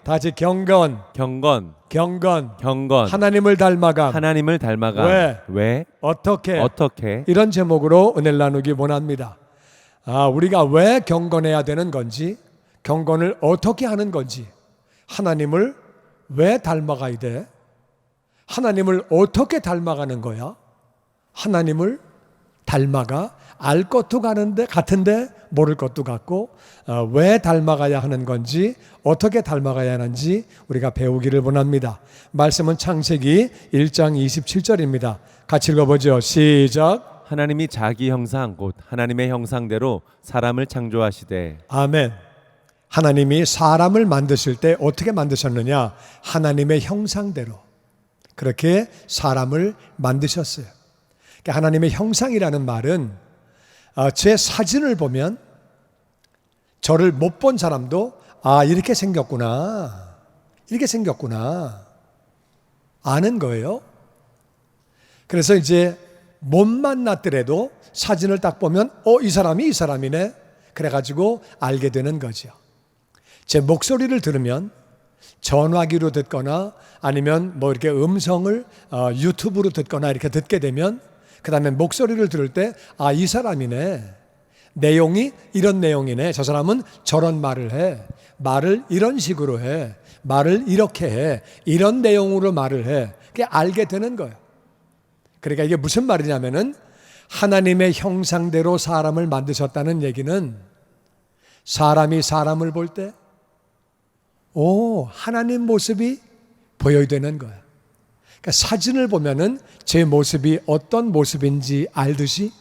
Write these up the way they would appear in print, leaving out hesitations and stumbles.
다 같이 경건, 경건, 경건. 경건. 하나님을 닮아감. 하나님을 닮아가. 왜? 어떻게? 어떻게? 이런 제목으로 은혜를 나누기 원합니다. 우리가 왜 경건해야 되는 건지, 경건을 어떻게 하는 건지, 하나님을 왜 닮아가야 돼? 하나님을 어떻게 닮아가는 거야? 하나님을 닮아가 알 것도 같은데 모를 것도 같고, 왜 닮아가야 하는 건지, 어떻게 닮아가야 하는지 우리가 배우기를 원합니다. 말씀은 창세기 1장 27절입니다. 같이 읽어보죠. 시작. 하나님이 자기 형상 곧 하나님의 형상대로 사람을 창조하시되. 아멘. 하나님이 사람을 만드실 때 어떻게 만드셨느냐? 하나님의 형상대로 그렇게 사람을 만드셨어요. 그러니까 하나님의 형상이라는 말은 제 사진을 보면 저를 못 본 사람도 이렇게 생겼구나, 이렇게 생겼구나 아는 거예요. 그래서 이제 못 만났더라도 사진을 딱 보면 이 사람이 이 사람이네, 그래가지고 알게 되는 거죠. 제 목소리를 들으면 전화기로 듣거나 아니면 뭐 이렇게 음성을 유튜브로 듣거나 이렇게 듣게 되면 그 다음에 목소리를 들을 때 이 사람이네, 내용이 이런 내용이네, 저 사람은 저런 말을 해, 말을 이런 식으로 해, 말을 이렇게 해, 이런 내용으로 말을 해, 그게 알게 되는 거예요. 그러니까 이게 무슨 말이냐면은 하나님의 형상대로 사람을 만드셨다는 얘기는 사람이 사람을 볼 때 하나님 모습이 보여야 되는 거예요. 그러니까 사진을 보면은 제 모습이 어떤 모습인지 알듯이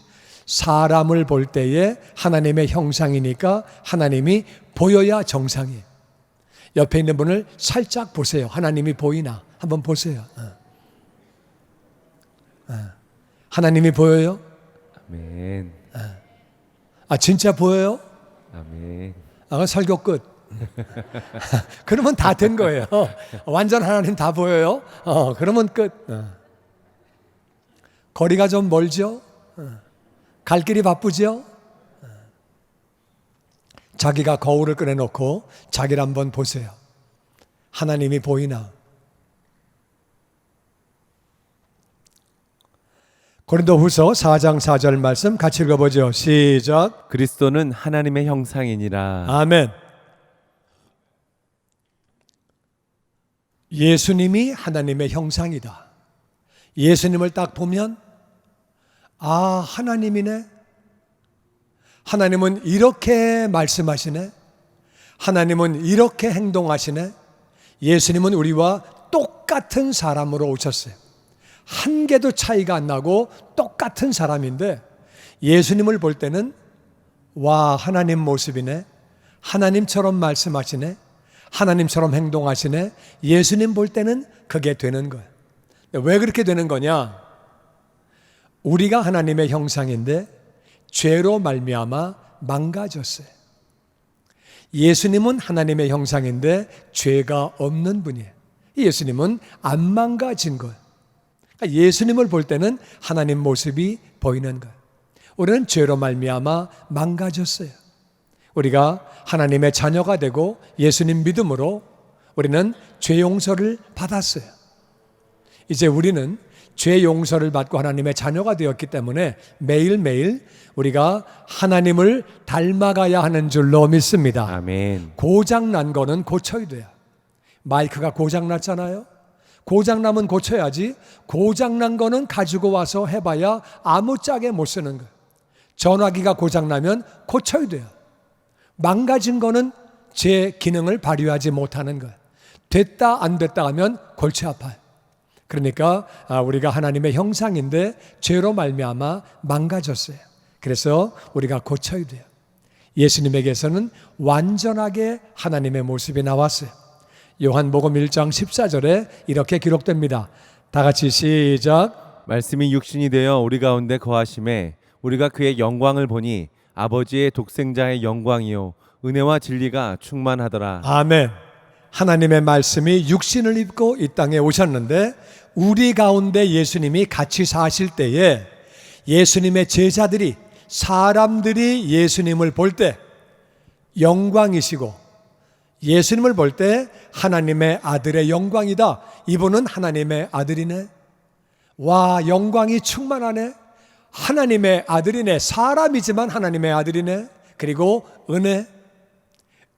사람을 볼 때에 하나님의 형상이니까 하나님이 보여야 정상이에요. 옆에 있는 분을 살짝 보세요. 하나님이 보이나 한번 보세요. 하나님이 보여요? 아멘. 진짜 보여요? 아멘. 설교 끝. 그러면 다 된 거예요. 완전 하나님 다 보여요? 그러면 끝. 거리가 좀 멀죠? 갈 길이 바쁘죠? 자기가 거울을 꺼내놓고 자기를 한번 보세요. 하나님이 보이나? 고린도후서 4장 4절 말씀 같이 읽어보죠. 시작. 그리스도는 하나님의 형상이니라. 아멘. 예수님이 하나님의 형상이다. 예수님을 딱 보면 하나님이네. 하나님은 이렇게 말씀하시네. 하나님은 이렇게 행동하시네. 예수님은 우리와 똑같은 사람으로 오셨어요. 한 개도 차이가 안 나고 똑같은 사람인데 예수님을 볼 때는 하나님 모습이네, 하나님처럼 말씀하시네, 하나님처럼 행동하시네. 예수님 볼 때는 그게 되는 거예요. 왜 그렇게 되는 거냐? 우리가 하나님의 형상인데 죄로 말미암아 망가졌어요. 예수님은 하나님의 형상인데 죄가 없는 분이에요. 예수님은 안 망가진 거예요. 그러니까 예수님을 볼 때는 하나님 모습이 보이는 거예요. 우리는 죄로 말미암아 망가졌어요. 우리가 하나님의 자녀가 되고 예수님 믿음으로 우리는 죄 용서를 받았어요. 이제 우리는 죄 용서를 받고 하나님의 자녀가 되었기 때문에 매일매일 우리가 하나님을 닮아가야 하는 줄로 믿습니다. 아멘. 고장난 거는 고쳐야 돼요. 마이크가 고장났잖아요. 고장나면 고쳐야지. 고장난 거는 가지고 와서 해봐야 아무짝에 못 쓰는 거예요. 전화기가 고장나면 고쳐야 돼요. 망가진 거는 제 기능을 발휘하지 못하는 거예요. 됐다 안 됐다 하면 골치 아파요. 그러니까 우리가 하나님의 형상인데 죄로 말미암아 망가졌어요. 그래서 우리가 고쳐야 돼요. 예수님에게서는 완전하게 하나님의 모습이 나왔어요. 요한복음 1장 14절에 이렇게 기록됩니다. 다 같이 시작. 말씀이 육신이 되어 우리 가운데 거하심에 우리가 그의 영광을 보니 아버지의 독생자의 영광이요 은혜와 진리가 충만하더라. 아멘. 하나님의 말씀이 육신을 입고 이 땅에 오셨는데 우리 가운데 예수님이 같이 사실 때에 예수님의 제자들이, 사람들이 예수님을 볼 때 영광이시고 예수님을 볼 때 하나님의 아들의 영광이다. 이분은 하나님의 아들이네. 와, 영광이 충만하네. 하나님의 아들이네. 사람이지만 하나님의 아들이네. 그리고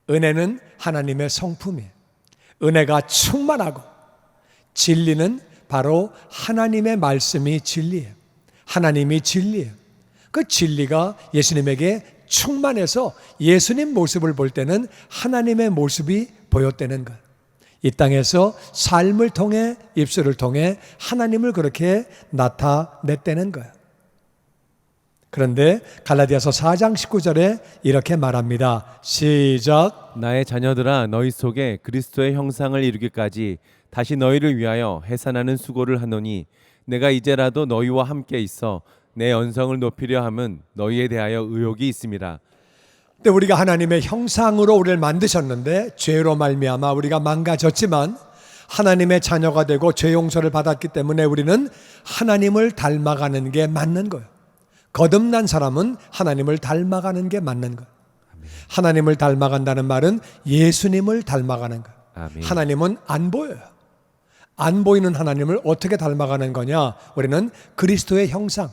은혜는 하나님의 성품이에요. 은혜가 충만하고 진리는 바로 하나님의 말씀이 진리예요. 하나님이 진리예요. 그 진리가 예수님에게 충만해서 예수님 모습을 볼 때는 하나님의 모습이 보였다는 거예요. 이 땅에서 삶을 통해 입술을 통해 하나님을 그렇게 나타냈다는 거예요. 그런데 갈라디아서 4장 19절에 이렇게 말합니다. 시작. 나의 자녀들아 너희 속에 그리스도의 형상을 이루기까지 다시 너희를 위하여 해산하는 수고를 하노니 내가 이제라도 너희와 함께 있어 내 언성을 높이려 함은 너희에 대하여 의욕이 있음이라. 근데 우리가 하나님의 형상으로 우리를 만드셨는데 죄로 말미암아 우리가 망가졌지만 하나님의 자녀가 되고 죄 용서를 받았기 때문에 우리는 하나님을 닮아가는 게 맞는 거예요. 거듭난 사람은 하나님을 닮아가는 게 맞는 거예요. 하나님을 닮아간다는 말은 예수님을 닮아가는 거예요. 아멘. 하나님은 안 보여요. 안 보이는 하나님을 어떻게 닮아가는 거냐? 우리는 그리스도의 형상,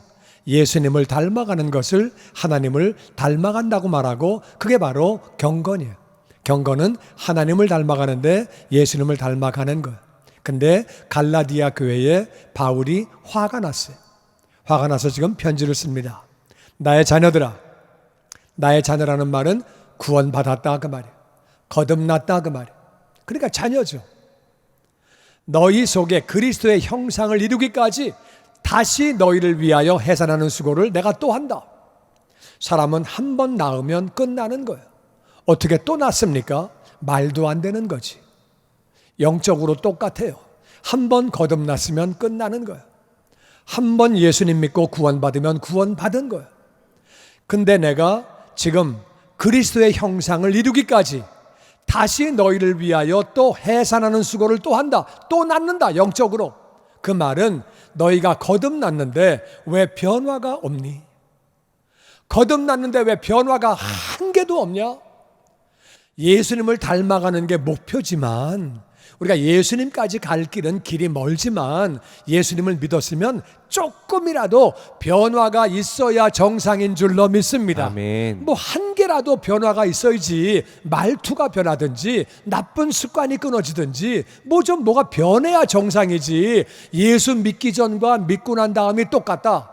예수님을 닮아가는 것을 하나님을 닮아간다고 말하고 그게 바로 경건이에요. 경건은 하나님을 닮아가는데 예수님을 닮아가는 거예요. 근데 갈라디아 교회에 바울이 화가 났어요. 화가 나서 지금 편지를 씁니다. 나의 자녀들아. 나의 자녀라는 말은 구원받았다 그 말이에요. 거듭났다 그 말이에요. 그러니까 자녀죠. 너희 속에 그리스도의 형상을 이루기까지 다시 너희를 위하여 해산하는 수고를 내가 또 한다. 사람은 한 번 낳으면 끝나는 거예요. 어떻게 또 낳습니까? 말도 안 되는 거지. 영적으로 똑같아요. 한 번 거듭났으면 끝나는 거예요. 한 번 예수님 믿고 구원받으면 구원받은 거예요. 근데 내가 지금 그리스도의 형상을 이루기까지 다시 너희를 위하여 또 해산하는 수고를 또 한다. 또 낳는다. 영적으로. 그 말은 너희가 거듭났는데 왜 변화가 없니? 거듭났는데 왜 변화가 한 개도 없냐? 예수님을 닮아가는 게 목표지만 우리가 예수님까지 갈 길은 길이 멀지만 예수님을 믿었으면 조금이라도 변화가 있어야 정상인 줄로 믿습니다. 아멘. 뭐 한 개라도 변화가 있어야지. 말투가 변하든지 나쁜 습관이 끊어지든지 뭐가 변해야 정상이지. 예수 믿기 전과 믿고 난 다음이 똑같다.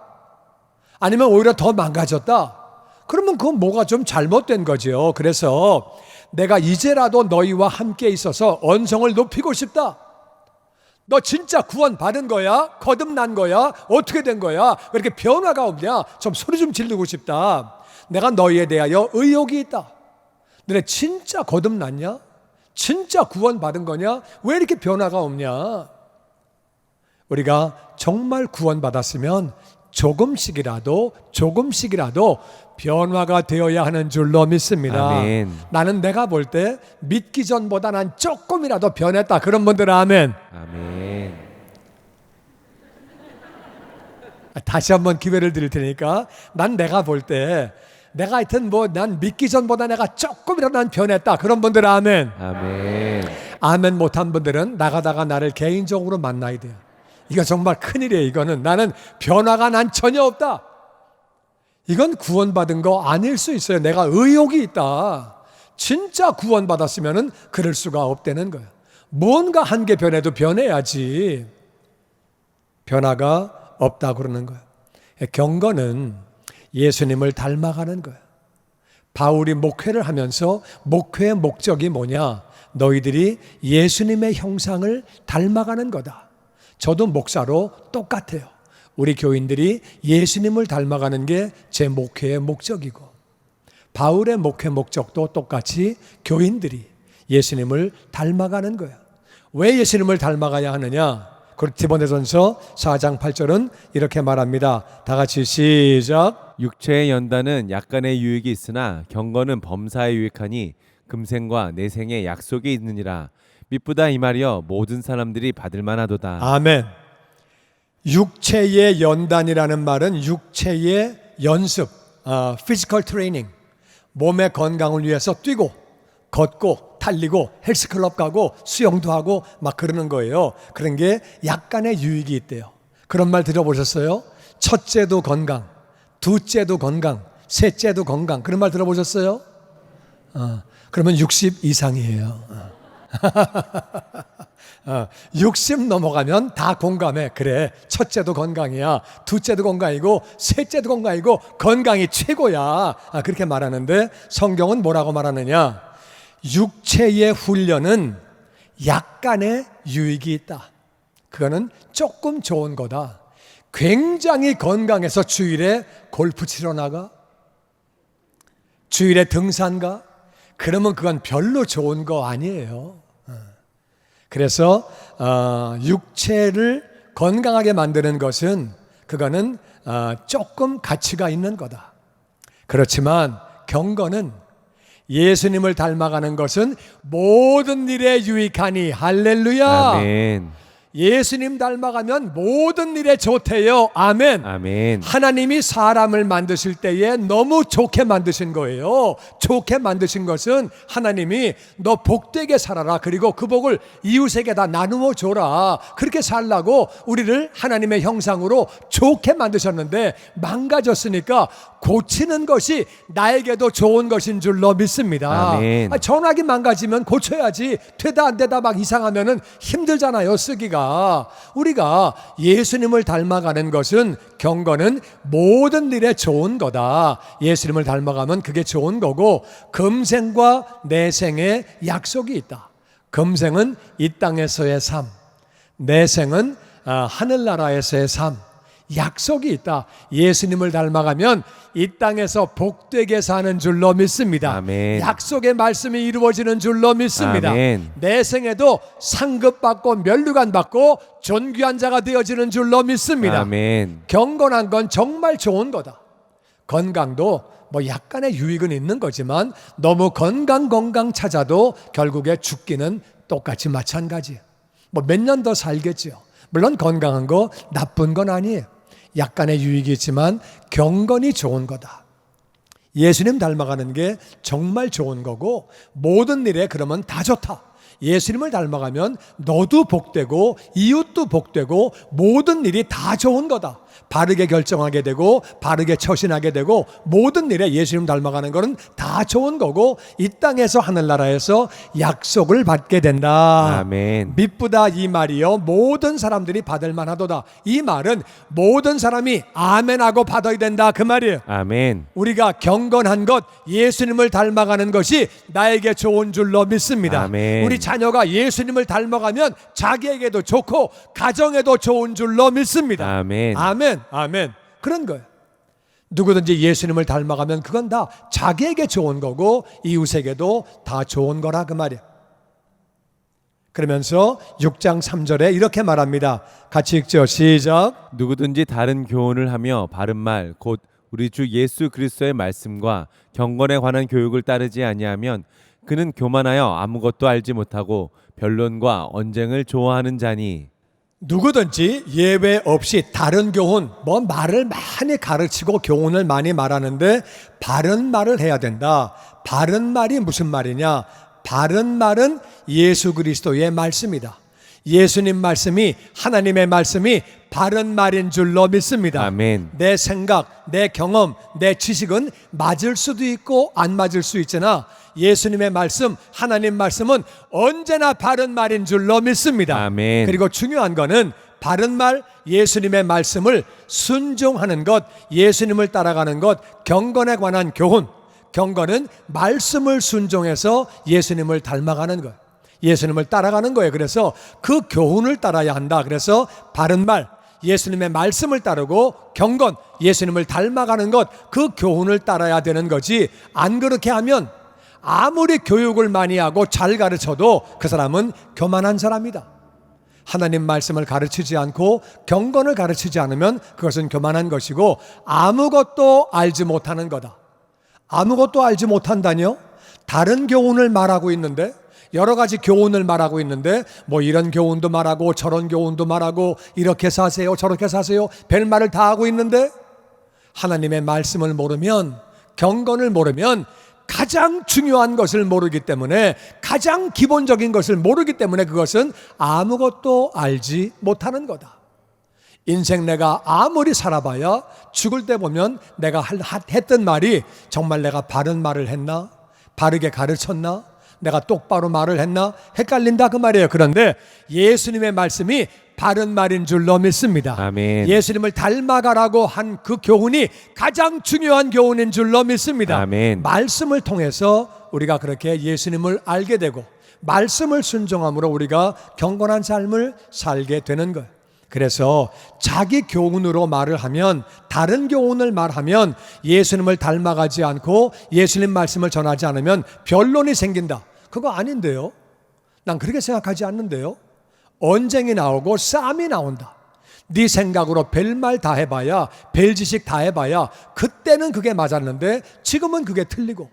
아니면 오히려 더 망가졌다. 그러면 그건 뭐가 좀 잘못된 거죠. 그래서 내가 이제라도 너희와 함께 있어서 언성을 높이고 싶다. 너 진짜 구원 받은 거야? 거듭난 거야? 어떻게 된 거야? 왜 이렇게 변화가 없냐? 좀 소리 좀 지르고 싶다. 내가 너희에 대하여 의욕이 있다. 너네 진짜 거듭났냐? 진짜 구원 받은 거냐? 왜 이렇게 변화가 없냐? 우리가 정말 구원 받았으면 조금씩이라도 변화가 되어야 하는 줄로 믿습니다. 아멘. 나는 내가 볼 때 믿기 전보다 난 조금이라도 변했다. 그런 분들 아멘. 아멘. 다시 한번 기회를 드릴 테니까 난 내가 볼 때 내가 하여튼 난 믿기 전보다 내가 조금이라도 난 변했다. 그런 분들 아멘. 아멘. 아멘 못한 분들은 나가다가 나를 개인적으로 만나야 돼요. 이거 정말 큰일이에요. 이거는 나는 변화가 난 전혀 없다. 이건 구원받은 거 아닐 수 있어요. 내가 의욕이 있다. 진짜 구원받았으면 그럴 수가 없다는 거예요. 뭔가 한 개 변해도 변해야지. 변화가 없다고 그러는 거예요. 경건은 예수님을 닮아가는 거예요. 바울이 목회를 하면서 목회의 목적이 뭐냐? 너희들이 예수님의 형상을 닮아가는 거다. 저도 목사로 똑같아요. 우리 교인들이 예수님을 닮아가는 게 제 목회의 목적이고 바울의 목회 목적도 똑같이 교인들이 예수님을 닮아가는 거예요. 왜 예수님을 닮아가야 하느냐? 디모데전서 4장 8절은 이렇게 말합니다. 다 같이 시작. 육체의 연단은 약간의 유익이 있으나 경건은 범사에 유익하니 금생과 내생의 약속이 있느니라. 미쁘다 이 말이여 모든 사람들이 받을 만하도다. 아멘. 육체의 연단이라는 말은 육체의 연습, physical training, 몸의 건강을 위해서 뛰고 걷고 달리고 헬스클럽 가고 수영도 하고 막 그러는 거예요. 그런 게 약간의 유익이 있대요. 그런 말 들어보셨어요? 첫째도 건강, 둘째도 건강, 셋째도 건강. 그런 말 들어보셨어요? 그러면 60 이상이에요. 60 넘어가면 다 공감해. 그래, 첫째도 건강이야, 둘째도 건강이고 셋째도 건강이고 건강이 최고야. 그렇게 말하는데 성경은 뭐라고 말하느냐? 육체의 훈련은 약간의 유익이 있다. 그거는 조금 좋은 거다. 굉장히 건강해서 주일에 골프 치러 나가? 주일에 등산 가? 그러면 그건 별로 좋은 거 아니에요. 그래서 육체를 건강하게 만드는 것은 그거는 조금 가치가 있는 거다. 그렇지만 경건은 예수님을 닮아가는 것은 모든 일에 유익하니. 할렐루야. 아멘. 예수님 닮아가면 모든 일에 좋대요. 아멘. 아멘. 하나님이 사람을 만드실 때에 너무 좋게 만드신 거예요. 좋게 만드신 것은 하나님이 너 복되게 살아라, 그리고 그 복을 이웃에게 다 나누어 줘라, 그렇게 살라고 우리를 하나님의 형상으로 좋게 만드셨는데 망가졌으니까 고치는 것이 나에게도 좋은 것인 줄로 믿습니다. 아멘. 전화기 망가지면 고쳐야지. 되다 안 되다 막 이상하면은 힘들잖아요, 쓰기가. 우리가 예수님을 닮아가는 것은, 경건은 모든 일에 좋은 거다. 예수님을 닮아가면 그게 좋은 거고, 금생과 내생에 약속이 있다. 금생은 이 땅에서의 삶, 내생은 하늘나라에서의 삶. 약속이 있다. 예수님을 닮아가면 이 땅에서 복되게 사는 줄로 믿습니다. 아멘. 약속의 말씀이 이루어지는 줄로 믿습니다. 아멘. 내 생에도 상급받고 면류관 받고 존귀한 자가 되어지는 줄로 믿습니다. 아멘. 경건한 건 정말 좋은 거다. 건강도 뭐 약간의 유익은 있는 거지만 너무 건강 찾아도 결국에 죽기는 똑같이 마찬가지예요. 뭐 몇 년 더 살겠지요. 물론 건강한 거 나쁜 건 아니에요. 약간의 유익이 있지만 경건이 좋은 거다. 예수님 닮아가는 게 정말 좋은 거고, 모든 일에 그러면 다 좋다. 예수님을 닮아가면 너도 복되고 이웃도 복되고 모든 일이 다 좋은 거다. 바르게 결정하게 되고 바르게 처신하게 되고 모든 일에 예수님 닮아가는 것은 다 좋은 거고, 이 땅에서 하늘나라에서 약속을 받게 된다. 아멘. 미쁘다 이 말이요 모든 사람들이 받을 만하도다. 이 말은 모든 사람이 아멘하고 받아야 된다, 그 말이에요. 아멘. 우리가 경건한 것, 예수님을 닮아가는 것이 나에게 좋은 줄로 믿습니다. 아멘. 우리 자녀가 예수님을 닮아가면 자기에게도 좋고 가정에도 좋은 줄로 믿습니다. 아멘. 아멘. 아멘. 그런 거예요. 누구든지 예수님을 닮아가면 그건 다 자기에게 좋은 거고 이웃에게도 다 좋은 거라, 그 말이에요. 그러면서 6장 3절에 이렇게 말합니다. 같이 읽죠. 시작. 누구든지 다른 교훈을 하며 바른 말 곧 우리 주 예수 그리스도의 말씀과 경건에 관한 교육을 따르지 아니하면 그는 교만하여 아무것도 알지 못하고 변론과 언쟁을 좋아하는 자니. 누구든지 예외 없이 다른 교훈, 뭐 말을 많이 가르치고 교훈을 많이 말하는데 바른 말을 해야 된다. 바른 말이 무슨 말이냐? 바른 말은 예수 그리스도의 말씀이다. 예수님 말씀이, 하나님의 말씀이 바른 말인 줄로 믿습니다. 아멘. 내 생각, 내 경험, 내 지식은 맞을 수도 있고 안 맞을 수 있잖아. 예수님의 말씀, 하나님 말씀은 언제나 바른 말인 줄로 믿습니다. 아멘. 그리고 중요한 거는 바른 말, 예수님의 말씀을 순종하는 것, 예수님을 따라가는 것, 경건에 관한 교훈. 경건은 말씀을 순종해서 예수님을 닮아가는 것, 예수님을 따라가는 거예요. 그래서 그 교훈을 따라야 한다. 그래서 바른 말, 예수님의 말씀을 따르고, 경건, 예수님을 닮아가는 것, 그 교훈을 따라야 되는 거지. 안 그렇게 하면 아무리 교육을 많이 하고 잘 가르쳐도 그 사람은 교만한 사람이다. 하나님 말씀을 가르치지 않고 경건을 가르치지 않으면 그것은 교만한 것이고 아무것도 알지 못하는 거다. 아무것도 알지 못한다뇨? 다른 교훈을 말하고 있는데, 여러 가지 교훈을 말하고 있는데 뭐 이런 교훈도 말하고 저런 교훈도 말하고 이렇게 사세요 저렇게 사세요 별말을 다 하고 있는데 하나님의 말씀을 모르면, 경건을 모르면 가장 중요한 것을 모르기 때문에, 가장 기본적인 것을 모르기 때문에 그것은 아무것도 알지 못하는 거다. 인생 내가 아무리 살아봐야 죽을 때 보면 내가 했던 말이 정말 내가 바른 말을 했나? 바르게 가르쳤나? 내가 똑바로 말을 했나? 헷갈린다 그 말이에요. 그런데 예수님의 말씀이 바른 말인 줄로 믿습니다. 아멘. 예수님을 닮아가라고 한 그 교훈이 가장 중요한 교훈인 줄로 믿습니다. 아멘. 말씀을 통해서 우리가 그렇게 예수님을 알게 되고 말씀을 순종함으로 우리가 경건한 삶을 살게 되는 거예요. 그래서 자기 교훈으로 말을 하면, 다른 교훈을 말하면 예수님을 닮아가지 않고 예수님 말씀을 전하지 않으면 변론이 생긴다. 그거 아닌데요. 난 그렇게 생각하지 않는데요. 언쟁이 나오고 싸움이 나온다. 네 생각으로 별말 다 해봐야, 별지식 다 해봐야 그때는 그게 맞았는데 지금은 그게 틀리고,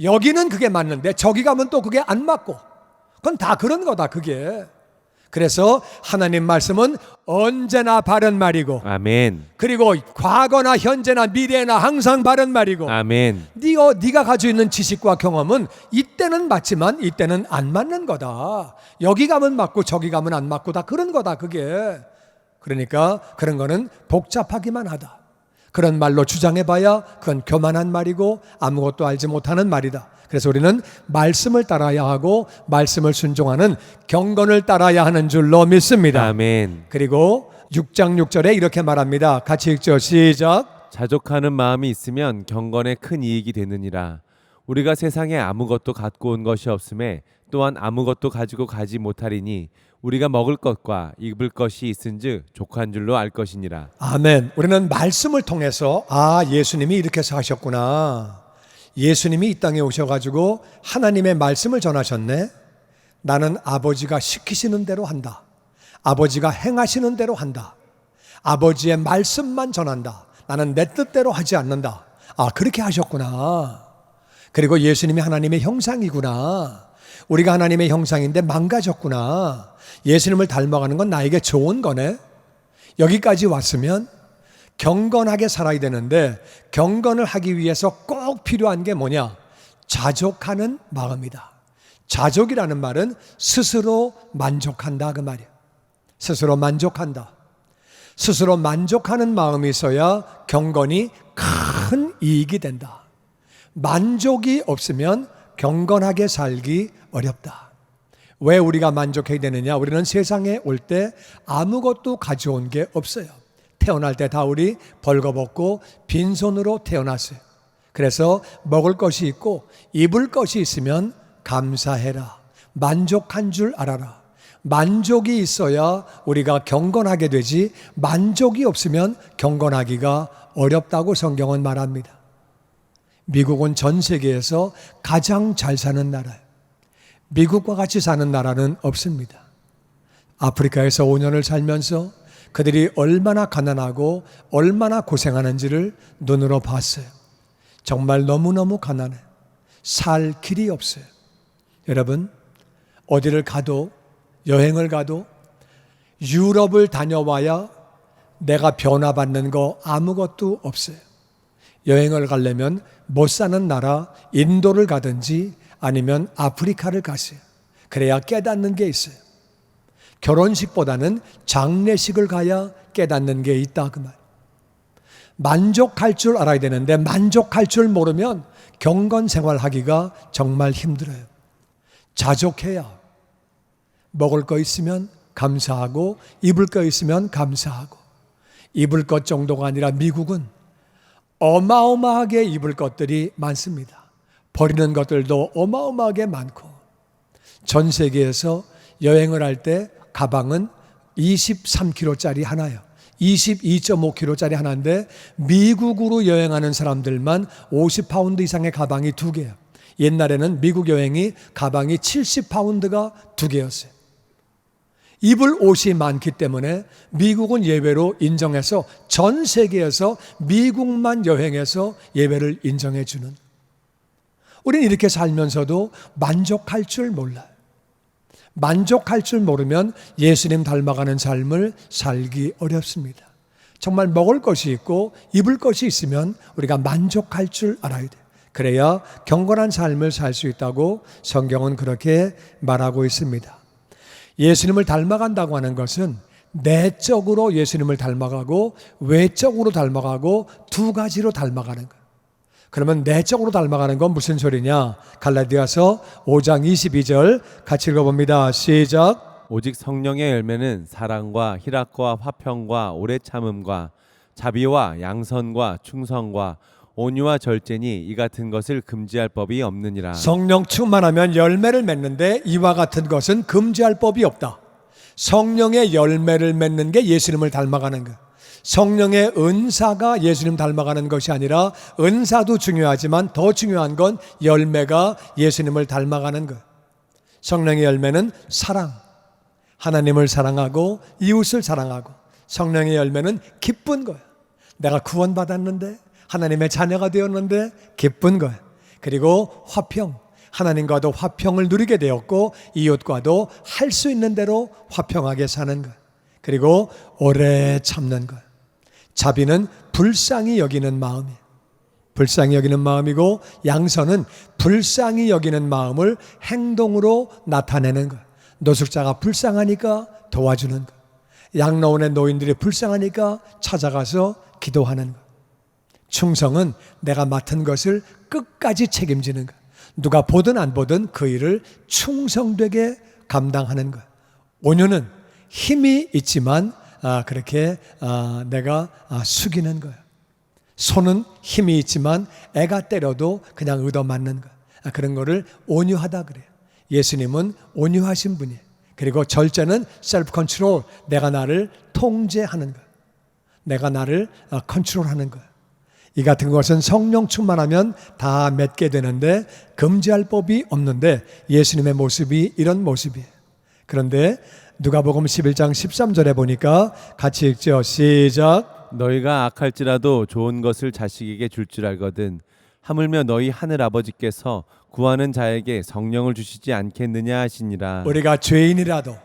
여기는 그게 맞는데 저기 가면 또 그게 안 맞고, 그건 다 그런 거다 그게. 그래서 하나님 말씀은 언제나 바른 말이고, 아멘. 그리고 과거나 현재나 미래나 항상 바른 말이고, 아멘. 네가 가지고 있는 지식과 경험은 이때는 맞지만 이때는 안 맞는 거다. 여기 가면 맞고 저기 가면 안 맞고 다 그런 거다 그게. 그러니까 그런 거는 복잡하기만 하다. 그런 말로 주장해봐야 그건 교만한 말이고 아무것도 알지 못하는 말이다. 그래서 우리는 말씀을 따라야 하고 말씀을 순종하는 경건을 따라야 하는 줄로 믿습니다. 아멘. 그리고 6장 6절에 이렇게 말합니다. 같이 읽죠. 시작. 자족하는 마음이 있으면 경건에 큰 이익이 되느니라. 우리가 세상에 아무것도 갖고 온 것이 없음에 또한 아무것도 가지고 가지 못하리니 우리가 먹을 것과 입을 것이 있은즉 족한 줄로 알 것이니라. 아멘. 우리는 말씀을 통해서 예수님이 이렇게 사셨구나. 예수님이 이 땅에 오셔가지고 하나님의 말씀을 전하셨네. 나는 아버지가 시키시는 대로 한다. 아버지가 행하시는 대로 한다. 아버지의 말씀만 전한다. 나는 내 뜻대로 하지 않는다. 그렇게 하셨구나. 그리고 예수님이 하나님의 형상이구나. 우리가 하나님의 형상인데 망가졌구나. 예수님을 닮아가는 건 나에게 좋은 거네. 여기까지 왔으면 경건하게 살아야 되는데, 경건을 하기 위해서 꼭 필요한 게 뭐냐? 자족하는 마음이다. 자족이라는 말은 스스로 만족한다 그 말이야. 스스로 만족한다. 스스로 만족하는 마음이 있어야 경건이 큰 이익이 된다. 만족이 없으면 경건하게 살기 어렵다. 왜 우리가 만족해야 되느냐? 우리는 세상에 올 때 아무것도 가져온 게 없어요. 태어날 때 다 우리 벌거벗고 빈손으로 태어났어요. 그래서 먹을 것이 있고 입을 것이 있으면 감사해라. 만족한 줄 알아라. 만족이 있어야 우리가 경건하게 되지, 만족이 없으면 경건하기가 어렵다고 성경은 말합니다. 미국은 전 세계에서 가장 잘 사는 나라예요. 미국과 같이 사는 나라는 없습니다. 아프리카에서 5년을 살면서 그들이 얼마나 가난하고 얼마나 고생하는지를 눈으로 봤어요. 정말 너무너무 가난해. 살 길이 없어요. 여러분, 어디를 가도, 여행을 가도 유럽을 다녀와야 내가 변화받는 거 아무것도 없어요. 여행을 가려면 못 사는 나라 인도를 가든지 아니면 아프리카를 가세요. 그래야 깨닫는 게 있어요. 결혼식보다는 장례식을 가야 깨닫는 게 있다 그 말. 만족할 줄 알아야 되는데 만족할 줄 모르면 경건 생활하기가 정말 힘들어요. 자족해야 먹을 거 있으면 감사하고 입을 거 있으면 감사하고, 입을 것 정도가 아니라 미국은 어마어마하게 입을 것들이 많습니다. 버리는 것들도 어마어마하게 많고, 전 세계에서 여행을 할 때 가방은 23kg짜리 하나예요. 22.5kg짜리 하나인데 미국으로 여행하는 사람들만 50파운드 이상의 가방이 2개예요. 옛날에는 미국 여행이 가방이 70파운드가 2개였어요. 입을 옷이 많기 때문에 미국은 예외로 인정해서 전 세계에서 미국만 여행해서 예외를 인정해 주는, 우리는 이렇게 살면서도 만족할 줄 몰라요. 만족할 줄 모르면 예수님 닮아가는 삶을 살기 어렵습니다. 정말 먹을 것이 있고 입을 것이 있으면 우리가 만족할 줄 알아야 돼요. 그래야 경건한 삶을 살 수 있다고 성경은 그렇게 말하고 있습니다. 예수님을 닮아간다고 하는 것은 내적으로 예수님을 닮아가고 외적으로 닮아가고 두 가지로 닮아가는 거예요. 그러면 내적으로 닮아가는 건 무슨 소리냐? 갈라디아서 5장 22절 같이 읽어봅니다. 시작. 오직 성령의 열매는 사랑과 희락과 화평과 오래 참음과 자비와 양선과 충성과 온유와 절제니 이 같은 것을 금지할 법이 없느니라. 성령 충만하면 열매를 맺는데 이와 같은 것은 금지할 법이 없다. 성령의 열매를 맺는 게 예수님을 닮아가는 것. 성령의 은사가 예수님 닮아가는 것이 아니라 은사도 중요하지만 더 중요한 건 열매가 예수님을 닮아가는 것. 성령의 열매는 사랑, 하나님을 사랑하고 이웃을 사랑하고, 성령의 열매는 기쁜 거야. 내가 구원받았는데, 하나님의 자녀가 되었는데 기쁜 거야. 그리고 화평, 하나님과도 화평을 누리게 되었고 이웃과도 할 수 있는 대로 화평하게 사는 것. 그리고 오래 참는 것. 자비는 불쌍히 여기는 마음이에요. 불쌍히 여기는 마음이고, 양선은 불쌍히 여기는 마음을 행동으로 나타내는 것. 노숙자가 불쌍하니까 도와주는 것. 양로원의 노인들이 불쌍하니까 찾아가서 기도하는 것. 충성은 내가 맡은 것을 끝까지 책임지는 것. 누가 보든 안 보든 그 일을 충성되게 감당하는 것. 온유는 힘이 있지만 그렇게 내가 숙이는 거예요. 손은 힘이 있지만 애가 때려도 그냥 얻어맞는 것. 그런 거를 온유하다 그래요. 예수님은 온유하신 분이에요. 그리고 절제는 셀프 컨트롤, 내가 나를 통제하는 것. 내가 나를 컨트롤하는 것. 이 같은 것은 성령 충만하면 다 맺게 되는데 금지할 법이 없는데 예수님의 모습이 이런 모습이에요. 그런데 누가복음 11장 13절에 보니까 같이 읽죠. 시작. 너희가 악할지라도 좋은 것을 자식에게 줄 줄 알거든 하물며 너희 하늘 아버지께서 구하는 자에게 성령을 주시지 않겠느냐 하시니라. 우리가 죄인이라도,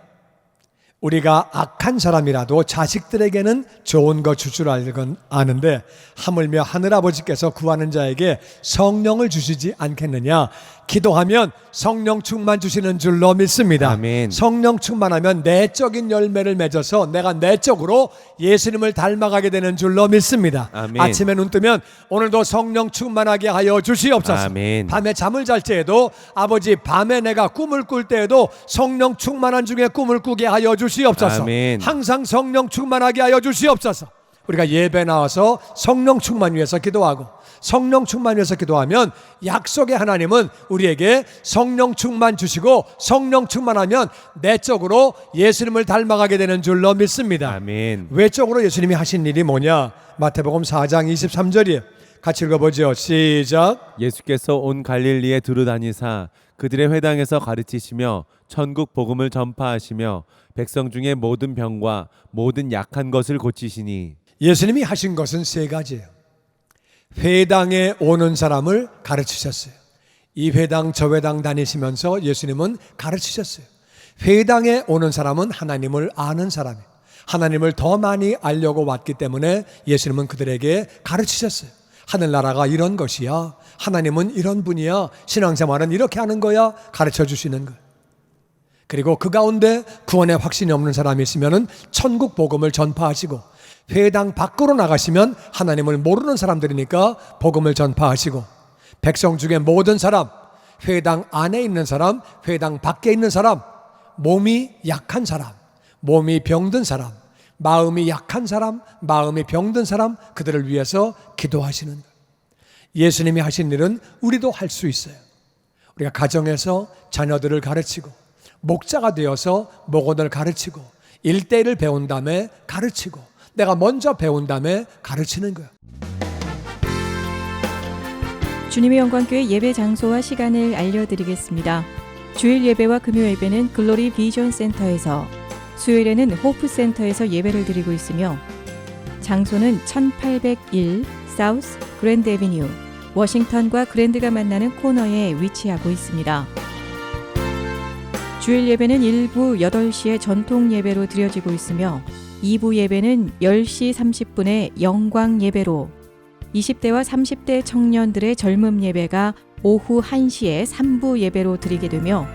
우리가 악한 사람이라도 자식들에게는 좋은 거 줄 줄 아는데 하물며 하늘아버지께서 구하는 자에게 성령을 주시지 않겠느냐. 기도하면 성령 충만 주시는 줄로 믿습니다. 아멘. 성령 충만하면 내적인 열매를 맺어서 내가 내적으로 예수님을 닮아가게 되는 줄로 믿습니다. 아멘. 아침에 눈 뜨면 오늘도 성령 충만하게 하여 주시옵소서. 아멘. 밤에 잠을 잘 때에도 아버지, 밤에 내가 꿈을 꿀 때에도 성령 충만한 중에 꿈을 꾸게 하여 주시옵소서. 아멘. 항상 성령 충만하게 하여 주시옵소서. 우리가 예배 나와서 성령 충만 위해서 기도하고 성령 충만 위해서 기도하면 약속의 하나님은 우리에게 성령 충만 주시고 성령 충만하면 내적으로 예수님을 닮아가게 되는 줄로 믿습니다. 아멘. 외적으로 예수님이 하신 일이 뭐냐? 마태복음 4장 23절이에요. 같이 읽어보죠. 시작. 예수께서 온 갈릴리에 두루 다니사 그들의 회당에서 가르치시며 천국 복음을 전파하시며 백성 중에 모든 병과 모든 약한 것을 고치시니. 예수님이 하신 것은 세 가지예요. 회당에 오는 사람을 가르치셨어요. 이 회당 저 회당 다니시면서 예수님은 가르치셨어요. 회당에 오는 사람은 하나님을 아는 사람이에요. 하나님을 더 많이 알려고 왔기 때문에 예수님은 그들에게 가르치셨어요. 하늘나라가 이런 것이야, 하나님은 이런 분이야, 신앙생활은 이렇게 하는 거야, 가르쳐 주시는 거예요. 그리고 그 가운데 구원의 확신이 없는 사람이 있으면 천국 복음을 전파하시고, 회당 밖으로 나가시면 하나님을 모르는 사람들이니까 복음을 전파하시고, 백성 중에 모든 사람, 회당 안에 있는 사람, 회당 밖에 있는 사람, 몸이 약한 사람, 몸이 병든 사람, 마음이 약한 사람, 마음이 병든 사람, 그들을 위해서 기도하시는 거예요. 예수님이 하신 일은 우리도 할 수 있어요. 우리가 가정에서 자녀들을 가르치고, 목자가 되어서 목원을 가르치고, 1:1을 배운 다음에 가르치고, 내가 먼저 배운 다음에 가르치는 거예요. 주님의 영광교회 예배 장소와 시간을 알려드리겠습니다. 주일 예배와 금요 예배는 글로리 비전 센터에서, 수요일에는 호프 센터에서 예배를 드리고 있으며, 장소는 1801 사우스 그랜드 애비뉴, 워싱턴과 그랜드가 만나는 코너에 위치하고 있습니다. 주일 예배는 1부 8시에 전통 예배로 드려지고 있으며 2부 예배는 10시 30분에 영광 예배로, 20대와 30대 청년들의 젊음 예배가 오후 1시에 3부 예배로 드리게 되며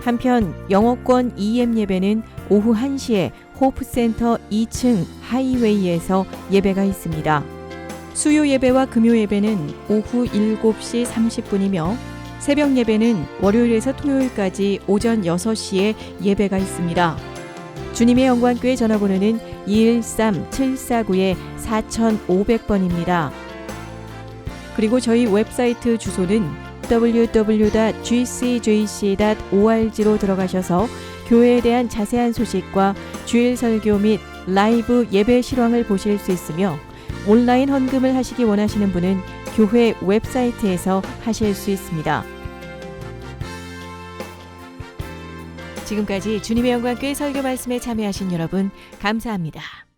한편 영어권 EM 예배는 오후 1시에 호프센터 2층 하이웨이에서 예배가 있습니다. 수요 예배와 금요 예배는 오후 7시 30분이며 새벽 예배는 월요일에서 토요일까지 오전 6시에 예배가 있습니다. 주님의 영광교회 전화번호는 213-749-4500번입니다. 그리고 저희 웹사이트 주소는 www.gcjc.org로 들어가셔서 교회에 대한 자세한 소식과 주일 설교 및 라이브 예배 실황을 보실 수 있으며 온라인 헌금을 하시기 원하시는 분은 교회 웹사이트에서 하실 수 있습니다. 지금까지 주님의 영광교회 설교 말씀에 참여하신 여러분 감사합니다.